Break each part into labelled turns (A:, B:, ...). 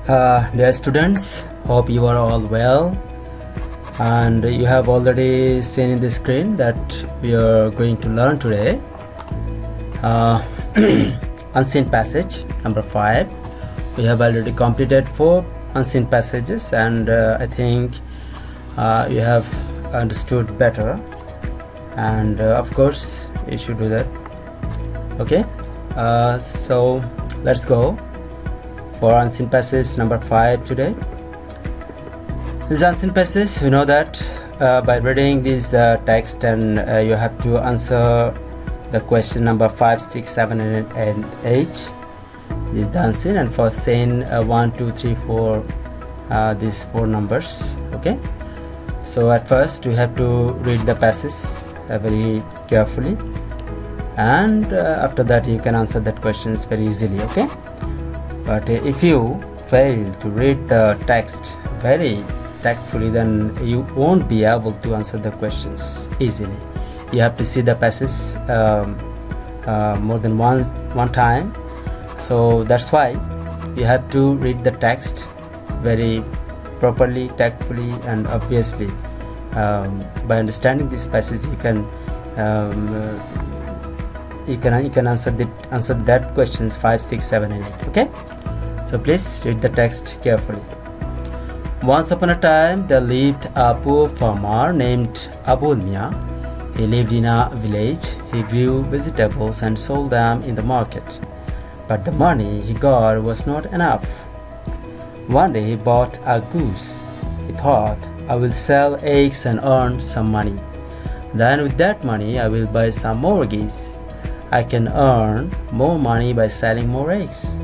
A: Dear students, hope you are all well, and you have already seen in the screen that we are going to learn today uh, unseen passage number 5. We have already completed 4 unseen passages, and I think you have understood better, and of course you should do that. Okay, so let's go for unseen passage number 5 today. This unseen passage, you know that by reading this text, and you have to answer the question number 5, 6, 7 and 8. This is the unseen, and for saying 1, 2, 3, 4, these 4 numbers. Okay, so at first you have to read the passage very carefully, and after that you can answer that questions very easily. Okay, but if you fail to read the text very tactfully, then you won't be able to answer the questions easily. You have to see the passage more than one time, so that's why you have to read the text very properly, tactfully, and obviously by understanding this passage you can answer that questions 5, 6, 7 and 8. Okay, so please read the text carefully. Once upon a time there lived a poor farmer named Abul Mia. He lived in a village. He grew vegetables and sold them in the market, but the money he got was not enough. One day he bought a goose. He thought, I will sell eggs and earn some money. Then with that money I will buy some more geese. I can earn more money by selling more eggs.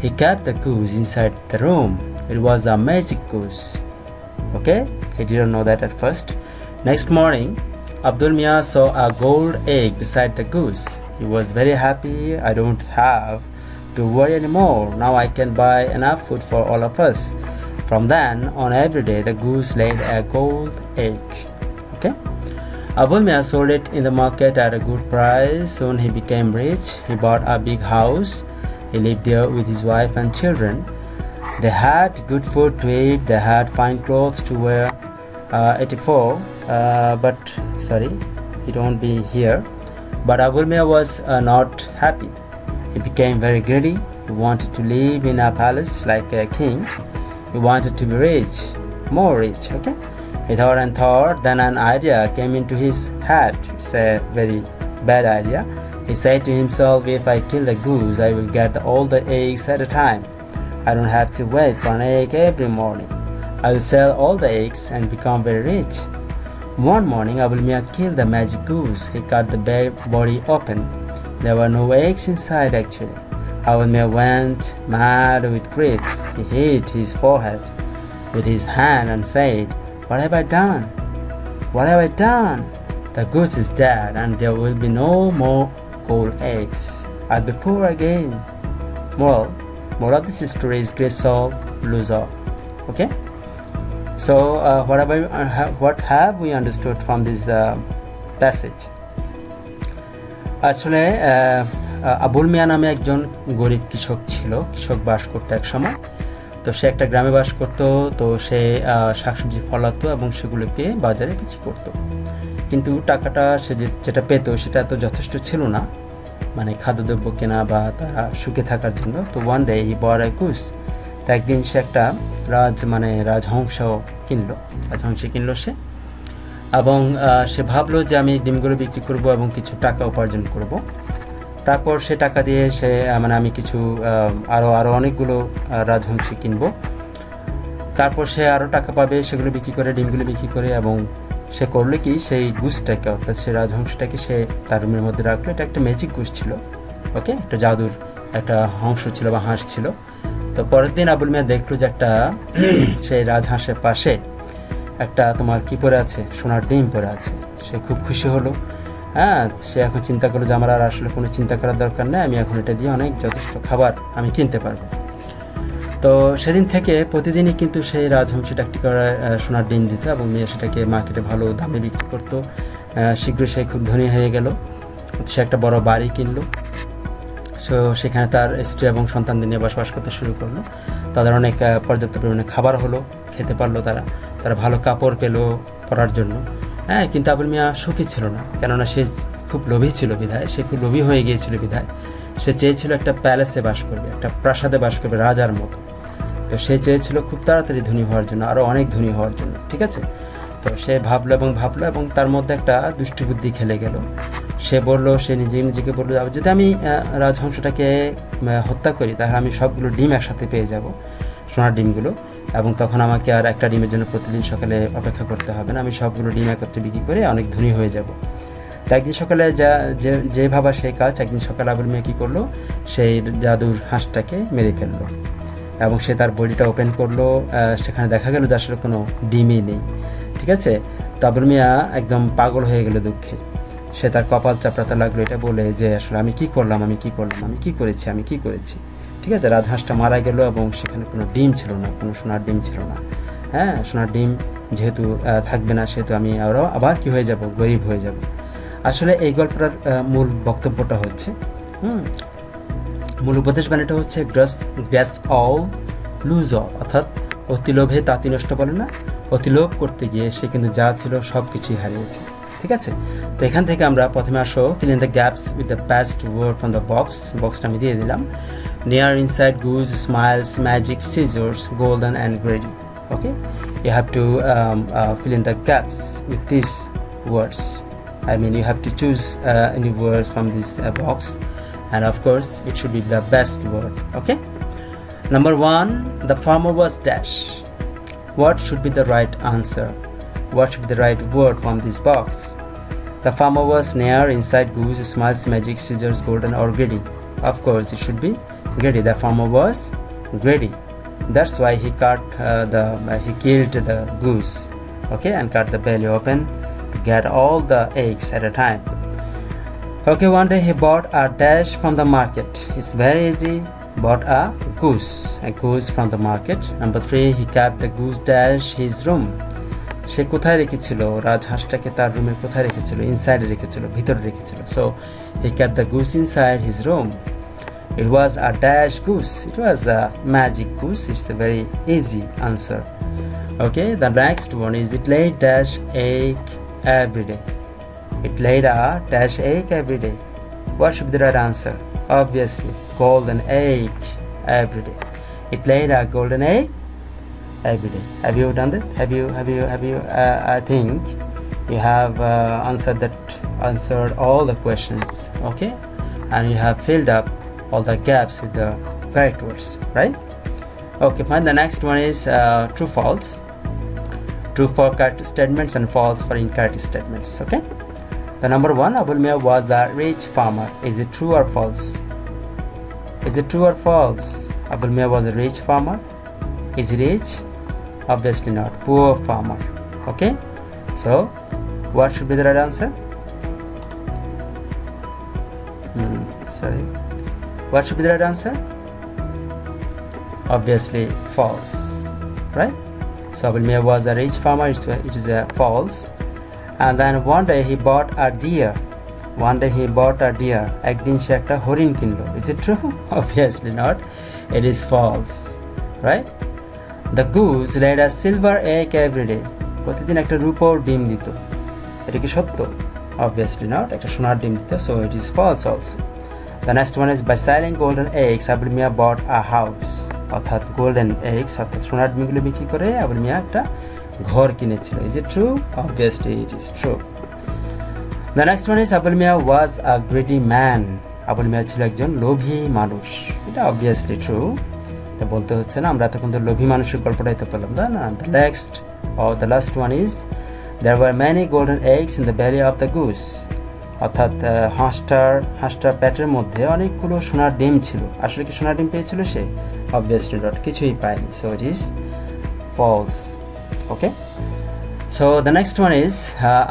A: He kept the goose inside the room. It was a magic goose. Okay, he didn't know that at first. Next morning, Abdul Mia saw a gold egg beside the goose. He was very happy. I don't have to worry anymore. Now I can buy enough food for all of us. From then on, every day the goose laid a gold egg. Okay, Abul Mia sold it in the market at a good price. Soon he became rich. He bought a big house. He lived there with his wife and children. They had good food to eat. They had fine clothes to wear. 84. But sorry, it won't be here. But Abul Mia was not happy. He became very greedy. He wanted to live in a palace like a king. He wanted to be rich, more rich. Okay, he thought and thought. Then an idea came into his head. It's a very bad idea. He said to himself, if I kill the goose, I will get all the eggs at a time. I don't have to wait for an egg every morning. I will sell all the eggs and become very rich. One morning, Abul Mia killed the magic goose. He cut the body open. There were no eggs inside actually. Abul Mia went mad with grief. He hit his forehead with his hand and said, what have I done? What have I done? The goose is dead and there will be no more gold eggs. I'll be poor again. Moral of this story is great soul, lose all. Okay, so what have we understood from this passage? আসলে আবুল মিয়া নামে একজন গরিব কৃষক ছিল। কৃষক বাস করতো এক সময়। তো সে একটা গ্রামে বাস করতো। তো সে শাকসবজি ফলাতো এবং সেগুলোকে বাজারে বিক্রি করতো। কিন্তু টাকাটা সে যেটা পেতো সেটা তো যথেষ্ট ছিল না, মানে খাদ্যদ্রব্য কেনা বা তারা সুখে থাকার জন্য। তো one day he bought a goose. তো একদিন সে একটা রাজহংস কিনলো সে, এবং সে ভাবলো যে আমি ডিমগুলো বিক্রি করব এবং কিছু টাকা উপার্জন করব। তারপর সে টাকা দিয়ে সে আমি কিছু আরও অনেকগুলো রাজহংসী কিনবো। তারপর সে আরও টাকা পাবে সেগুলো বিক্রি করে, ডিমগুলো বিক্রি করে, এবং সে করলো কি সেই গুসটাকে, অর্থাৎ সে রাজহংসটাকে সে তার রুমের মধ্যে রাখলো। এটা একটা ম্যাজিক গুস ছিল। ওকে, একটা জাদুর একটা হংস ছিল বা হাঁস ছিল। তো পরের দিন আবুল মিয়া দেখলো যে একটা সেই রাজহাঁসের পাশে একটা তোমার কি পড়ে আছে, সোনার ডিম পড়ে আছে। সে খুব খুশি হলো। হ্যাঁ, সে এখন চিন্তা করলো যে আমার আর আসলে কোনো চিন্তা করার দরকার নেই, আমি এখন এটা দিয়ে অনেক যথেষ্ট খাবার আমি কিনতে পারবো। তো সেদিন থেকে প্রতিদিনই কিন্তু সেই রাজহংসীটা একটি করে সোনার ডিম দিত এবং মেয়ে সেটাকে মার্কেটে ভালো দামে বিক্রি করতো। শীঘ্রই সে খুব ধনী হয়ে গেল। সে একটা বড় বাড়ি কিনলো। সো সেখানে তার স্ত্রী এবং সন্তানদের নিয়ে বসবাস করতে শুরু করলো। তাদের অনেক পর্যাপ্ত পরিমাণে খাবার হলো, খেতে পারলো, তারা ভালো কাপড় পেলো পরার জন্য। হ্যাঁ, কিন্তু আবুল মিয়া সুখী ছিল না, কেননা সে খুব লোভী ছিল বিধায়, সে খুব লোভী হয়ে গিয়েছিল বিধায় সে চেয়েছিল একটা প্যালেসে বাস করবে, একটা প্রাসাদে বাস করবে রাজার মতো। তো সে চেয়েছিল খুব তাড়াতাড়ি ধনী হওয়ার জন্য, আরও অনেক ধনী হওয়ার জন্য, ঠিক আছে। তো সে ভাবলো এবং তার মধ্যে একটা দুষ্টু বুদ্ধি খেলে গেল। সে নিজেকে বললো, যদি আমি রাজহংসটাকে হত্যা করি তাহলে আমি সবগুলো ডিম একসাথে পেয়ে যাব, সোনার ডিমগুলো, এবং তখন আমাকে আর একটা ডিমের জন্য প্রতিদিন সকালে অপেক্ষা করতে হবে না, আমি সবগুলো ডিম একত্রে বিক্রি করে অনেক ধনী হয়ে যাব। তো একদিন সকালে যে ভাবা সেই কাজ, একদিন সকালে আবুল মিয়া কী করলো, সেই জাদুর হাঁসটাকে মেরে ফেললো এবং সে তার বডিটা ওপেন করলো। সেখানে দেখা গেল যে আসলে কোনো ডিমই নেই, ঠিক আছে। তো আবুল মিয়া একদম পাগল হয়ে গেল দুঃখে। সে তার কপাল চাপড়াতে লাগলো এটা বলে যে আসলে আমি কি করেছি। ঠিক আছে, রাজহাঁসটা মারা গেল এবং সেখানে কোনো ডিম ছিল না, কোনো সোনার ডিম ছিল না। হ্যাঁ, সোনার ডিম যেহেতু থাকবে না, সেহেতু আমি আবার কি হয়ে যাব, গরিব হয়ে যাব। আসলে এই গল্পটার মূল বক্তব্যটা হচ্ছে, মূল উপদেশ বাণীটা হচ্ছে গ্যাস অল লুজ অল, অর্থাৎ অতি লোভে তাঁতি নষ্ট বলে না, অতি লোভ করতে গিয়ে সে কিন্তু যা ছিল সব কিছুই হারিয়েছে, ঠিক আছে। তো এখান থেকে আমরা প্রথমে আসো fill in the gaps with the best word from the বক্সটা আমি দিয়ে দিলাম। Near, inside, goose, smiles, magic, scissors, golden and greedy. Okay, you have to fill in the gaps with these words. I mean, you have to choose any words from this box, and of course it should be the best word. Okay, number 1, the farmer was dash. What should be the right answer? What should be the right word from this box? The farmer was near, inside, goose, smiles, magic, scissors, golden, or greedy. Of course it should be greedy. The farmer was greedy. That's why he killed the goose, okay, and cut the belly open to get all the eggs at a time. Okay, one day he bought a dash from the market. It's very easy. Bought a goose from the market. Number 3, he kept the goose dash his room. সে কোথায় রেখেছিল রাজহাঁসটাকে? তার রুমের কোথায় রেখেছিল? ইনসাইডে রেখেছিল, ভিতরে রেখেছিল। So he kept the goose inside his room. It was a dash goose. It was a magic goose. It's a very easy answer. Okay, the next one is it laid dash egg every day. It laid a dash egg every day. What should be the right answer? Obviously, golden egg every day. It laid a golden egg every day. Have you done that? Have you? I think you have answered all the questions. Okay, and you have filled up all the gaps with the correct words, right? Okay, fine. The next one is true false. True for correct statements and false for incorrect statements. Okay, the number 1, Abul Mia was a rich farmer. Is it true or false? Is it true or false? Abul Mia was a rich farmer. Is he rich? Obviously not. Poor farmer. Okay, so what should be the right answer? What should be the right answer? Obviously false, right? So Abul Mia was a rich farmer. It is a false. And then one day he bought a deer. একদিন সে একটা হরিণ কিনলো. Is it true? Obviously not. It is false, right? The goose laid a silver egg every day. প্রতিদিন একটা রূপোর ডিম দিত. এটা কি সত্য? Obviously not. একটা সোনার ডিম দিত. So it is false also. The next one is by selling golden eggs, Abul Mia bought a house. অর্থাৎ golden eggs, অর্থাৎ সোনার ডিমগুলো বিক্রি করে আবুল মিয়া একটা ঘর কিনেছিল. Is it true? Obviously it is true. The next one is Abul Mia was a greedy man. Abul মিয়া ছিল একজন লোভী মানুষ. এটা obviously true. এটা বলতে হচ্ছে না, আমরা এতক্ষণ তো লোভী মানুষের গল্পটাই তো পেলাম, তাই না? The last one is there were many golden eggs in the belly of the goose. অর্থাৎ হাঁসটার পেটের মধ্যে অনেকগুলো সোনার ডিম ছিল. আসলে কি সোনার ডিম পেয়েছিল সে? Obviously not. কিছুই পায়নি. So it is false. Okay. So the next one is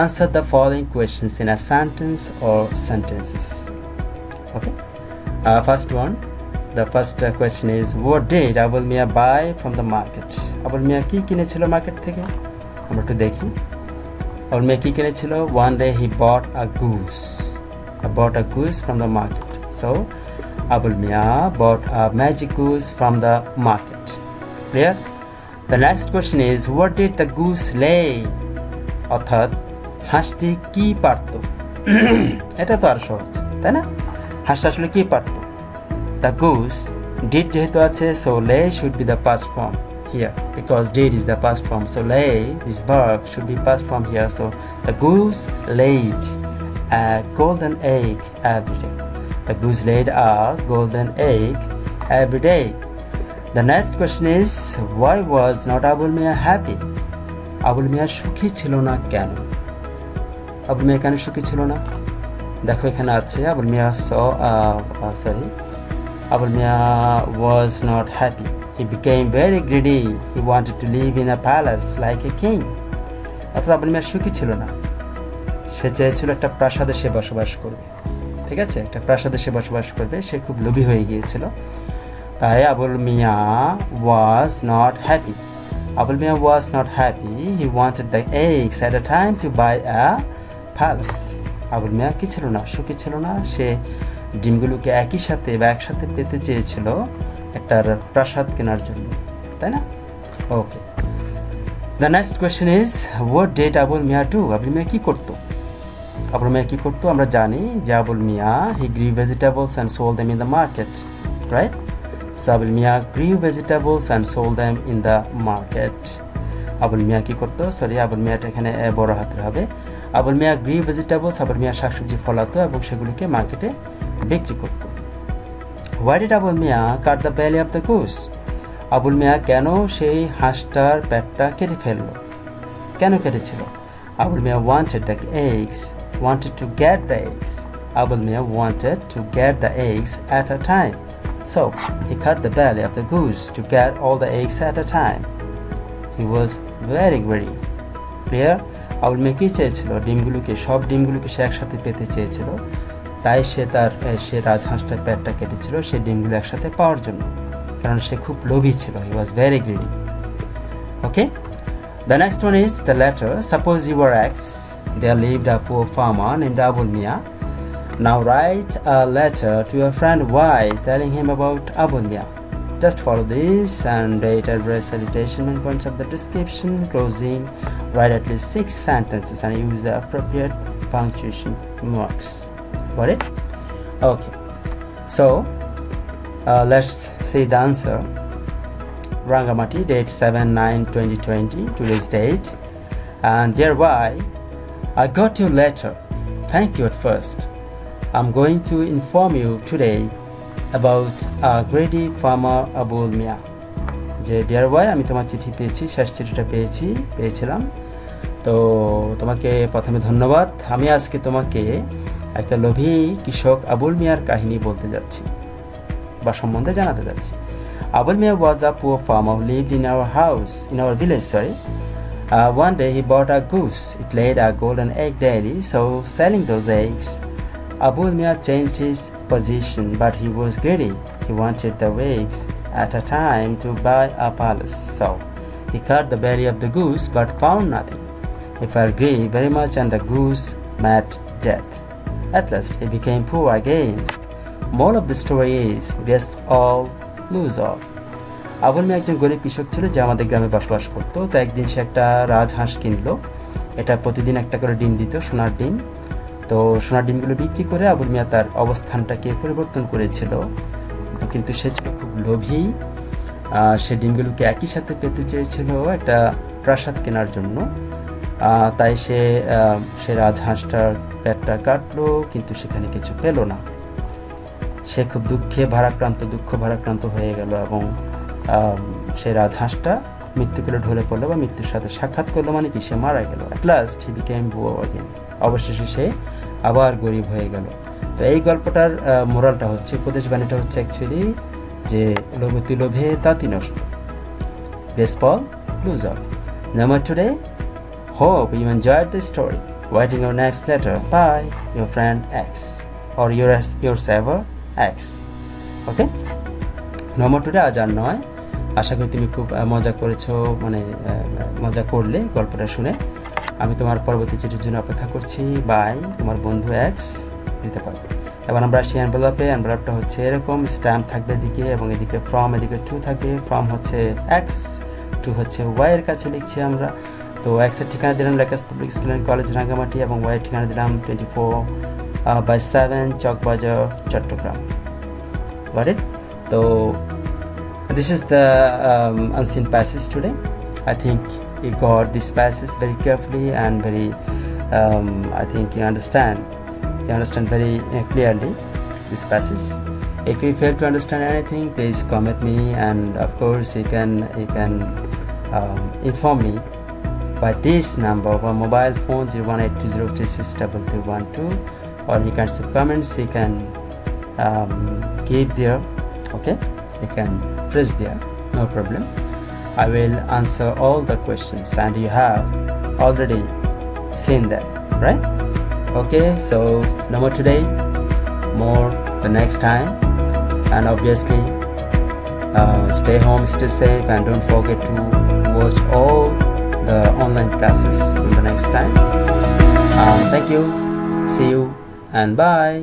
A: answer the following questions in a sentence or sentences. Okay. First one. The first question is what did Abul Mia buy from the market? Abul Mia কি কিনেছিল market থেকে? আমরা একটু দেখি. Abul Mia কি কিনেছিল? One day he bought a goose from the market. So Abul Mia bought a magic goose from the market. Clear? The next question is, what did the goose lay? অর্থাৎ হাঁসটি কি পারত? এটা তো আর সহজ, তাই না? হাঁসটা আসলে কি পারত? The goose did যেহেতু আছে, so lay should be the past form here because did is the past form. So lay, this verb should be past form here. So the goose laid a golden egg every day. The goose laid a golden egg every day. The next question is, why was not Abul Mia happy? Abul Mia সুখী ছিল না কেন? আবুল মিয়া কেন সুখী ছিল না? দেখো এখানে আছে Abul Mia Abul Mia was not happy. He became very greedy. He wanted to live in a palace like a king. অর্থাৎ আবুল মিয়া সুখী ছিল না, সে চেয়েছিল একটা প্রাসাদে সে বসবাস করবে। ঠিক আছে, একটা প্রাসাদে সে বসবাস করবে, সে খুব লোভী হয়ে গিয়েছিল। তাই আবুল মিয়া was not happy. Abul Mia was not happy. He wanted the eggs at a time to buy a palace. Abul Mia কি ছিল না? সুখী ছিল না, সে ডিমগুলোকে একই সাথে বা একসাথে পেতে চেয়েছিল একটা প্রাসাদ কেনার জন্য, তাই না? Okay, the next question is, what did Abul Mia do? Abul Mia কি করতো? আবুল মিয়া কি করতো? আমরা জানি যে Abul Mia he grew vegetables and sold them in the market, right? So Abul Mia grew vegetables and sold them in the market. Abul Mia কি করতো? Abul Mia এখানে বড় হাতের হবে। Abul Mia grew vegetables, Abul Mia শাকসবজি ফলাতো এবং সেগুলোকে মার্কেটে বিক্রি করতো। Why did Abul Mia cut the belly of the goose? Abul মিয়া কেন সেই হাঁসটার পেটটা কেটে ফেললো? কেন কেটেছিল? Abul Mia wanted the eggs, wanted to get the eggs. Abul Mia wanted to get the eggs at a time. So, he cut the belly of the goose to get all the eggs at a time. He was very greedy. Clear? Abul Mia কি চেয়েছিল? ডিমগুলোকে, সব ডিমগুলোকে সে একসাথে পেতে চেয়েছিল, তাই সে রাজহাঁসটার পেটটা কেটেছিল সে ডিমগুলো একসাথে পাওয়ার জন্য, কারণ সে খুব লোভী ছিল। He was very greedy. Okay? The next one is the letter. Suppose you were X. There lived a poor farmer named Abul Mia. Now write a letter to your friend Y telling him about Abul Mia. Just follow this and date, address, salutation and points of the description. Closing, write at least 6 sentences and use the appropriate punctuation marks. Got it? Okay. So, let's see the answer. Rangamati, date 7/9/2020, today's date. And dear Y, I got your letter. Thank you at first. I'm going to inform you today about a greedy farmer Abul Mia. যে deer Y, আমি তোমার চিঠি পেয়েছি, শেষ চিঠিটা পেয়েছিলাম, তো তোমাকে প্রথমে ধন্যবাদ। আমি আজকে তোমাকে একটা লোভী কৃষক আবুল মিয়ার কাহিনী বলতে যাচ্ছি বা সম্বন্ধে জানাতে যাচ্ছি। Abul Mia was a poor farmer who lived in our village. One day he bought a goose. It laid a golden egg daily, so selling those eggs, Abul Mia changed his position, but he was greedy. He wanted the eggs at a time to buy a palace. So he cut the belly of the goose but found nothing. He felt greedy very much and the goose met death. At last he became poor again. Moral of the story is, yes all, lose all. Abul মিয়া একজন গরিব কৃষক ছিল যে আমাদের গ্রামে বসবাস করতো। তো একদিন সে একটা রাজহাঁস কিনলো। এটা প্রতিদিন একটা করে ডিম দিত, সোনার ডিম। তো সোনার ডিমগুলো বিক্রি করে আবুল মিয়া তার অবস্থানটাকে পরিবর্তন করেছিল, কিন্তু সে ছিল খুব লোভী। সে ডিমগুলোকে একই সাথে পেতে চেয়েছিল একটা প্রাসাদ কেনার জন্য। তাই সে রাজহাঁসটার পেটটা কাটলো, কিন্তু সেখানে কিছু পেল না। সে খুব দুঃখ ভারাক্রান্ত হয়ে গেল এবং সে রাজহাঁসটা মৃত্যুকুলে ঢলে পড়লো বা মৃত্যুর সাথে সাক্ষাৎ করলো, মানে কি সে মারা গেল। At last he became poor again. অবশেষে সে আবার গরিব হয়ে গেল। তো এই গল্পটার মোরালটা হচ্ছে, উপদেশ বাণীটা হচ্ছে অ্যাকচুয়ালি যে লোভে লোভে তাঁতি নষ্ট, best all loose all. Number today, hope you enjoyed the story. Writing your next letter by your friend X or your server X. Okay? Number today আজ আর নয়। আশা করি তুমি খুব মজা করেছো, মানে মজা করলে গল্পটা শুনে। আমি তোমার পরবর্তী চিঠির জন্য অপেক্ষা করছি। বাই, তোমার বন্ধু X দিতে পারবে। এবার আমরা আসি এনভেলপে। এনভেলপটা হচ্ছে এরকম, স্ট্যাম্প থাকবে এদিকে এবং এদিকে ফ্রম, এদিকে টু থাকবে। ফ্রম হচ্ছে এক্স, টু হচ্ছে ওয়াই এর কাছে লিখছি আমরা। তো এক্সের ঠিকানা দিলাম Lakers public school and college Rangamati এবং ওয়াইয়ের ঠিকানা দিলাম 24/7 চকবাজার চট্টগ্রাম। Got it? তো this is the unseen passage today. I think you got this passage very carefully and very I think you understand very clearly this passage. If you fail to understand anything, please comment me, and of course you can inform me by this number of our mobile phone 01820362212, or you can sub comments, you can give there, okay, you can press there, no problem. I will answer all the questions and you have already seen them, right? Okay, so no more today, more the next time, and obviously stay home, stay safe, and don't forget to watch all the online classes in the next time. Thank you, see you, and bye.